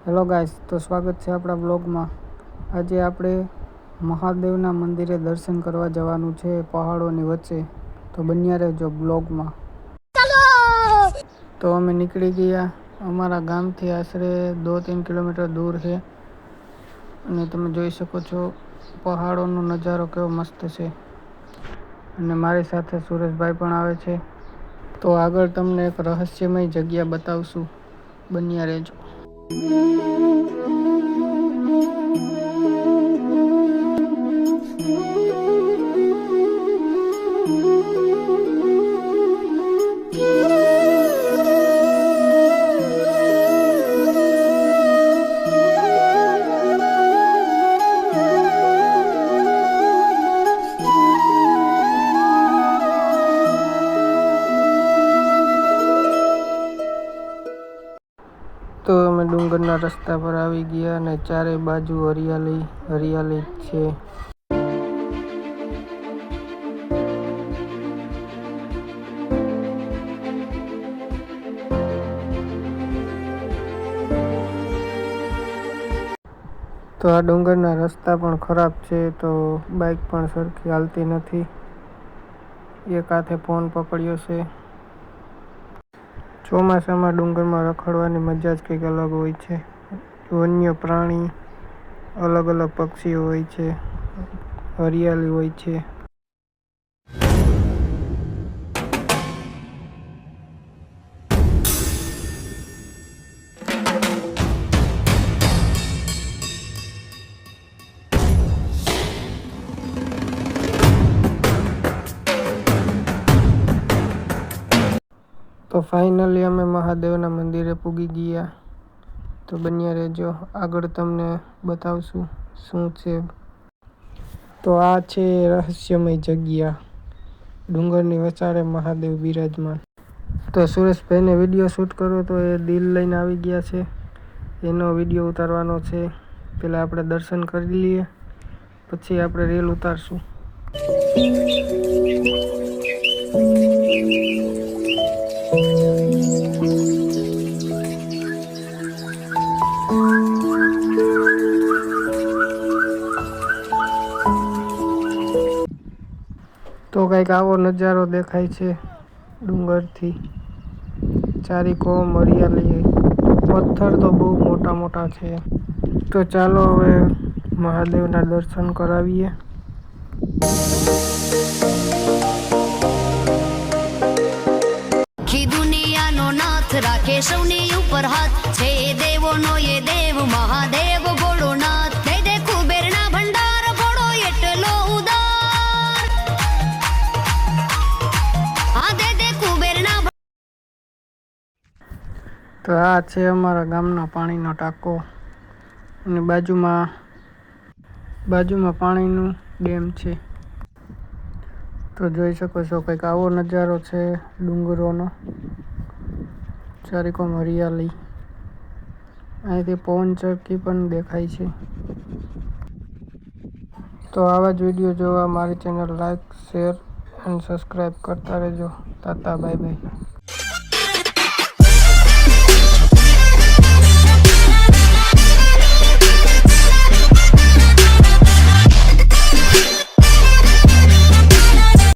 Hello guys, તો સ્વાગત છે આપણા બ્લોગમાં। આજે આપણે મહાદેવના મંદિરે દર્શન કરવા જવાનું છે પહાડોની વચ્ચે, તો બન્યા રહેજો બ્લોગમાં। તો અમે નીકળી ગયા। અમારા ગામથી આશરે 2-3 કિલોમીટર દૂર છે અને તમે જોઈ શકો છો પહાડોનો નજારો કેવો મસ્ત છે। અને મારી સાથે સુરેશભાઈ પણ આવે છે। તો આગળ તમને એક રહસ્યમય જગ્યા બતાવશું, બન્યા રહેજો। તો અમે ડુંગરના રસ્તા પર આવી ગયા અને ચારે બાજુ હરિયાળી હરિયાળી છે। તો આ ડુંગરના રસ્તા પણ ખરાબ છે, તો બાઇક પણ સરખી હાલતી નથી। એક હાથે ફોન પકડ્યો છે। ચોમાસામાં ડુંગરમાં રખડવાની મજા જ કંઈક અલગ હોય છે। વન્ય પ્રાણી, અલગ અલગ પક્ષીઓ હોય છે, હરિયાળી હોય છે। તો ફાઇનલી અમે મહાદેવના મંદિરે પૂગી ગયા। તો બન્યા રહેજો, આગળ તમને બતાવશું શું છે। તો આ છે રહસ્યમય જગ્યા, ડુંગરની વચારે મહાદેવ બિરાજમાન। તો સુરેશભાઈને વિડીયો શૂટ કરો, તો એ દિલ લઈને આવી ગયા છે, એનો વિડીયો ઉતારવાનો છે। પહેલાં આપણે દર્શન કરી લઈએ, પછી આપણે રીલ ઉતારશું। તો કંઈક આવો નજારો દેખાય છે ડુંગરથી, ચારીકોમ હરિયાળી, પથ્થર તો બહુ મોટા મોટા છે। તો ચાલો હવે મહાદેવના દર્શન કરાવીએ। આખી દુનિયાનો નાથ રાખે સૌની ઉપર હાથ છે, દેવોનો એ દેવ મહાદેવ ભોળોનાથ। દે દે કુબેરના ભંડાર ભોળો એટલો ઉદાર, આ દે દે કુબેરના। તો આ છે અમારા ગામનો પાણીનો ટાંકો અને બાજુમાં પાણીનું ડેમ છે। તો જોઈ શકો છો કંઈક આવો નજારો છે ડુંગરોનો, ચારેકોમ હરિયાળી, અહીંથી પવન ચક્કી પણ દેખાય છે। તો આવા જ વિડીયો જોવા મારી ચેનલ લાઈક, શેર અને સબસ્ક્રાઈબ કરતા રહેજો। તાતા બાય બાય।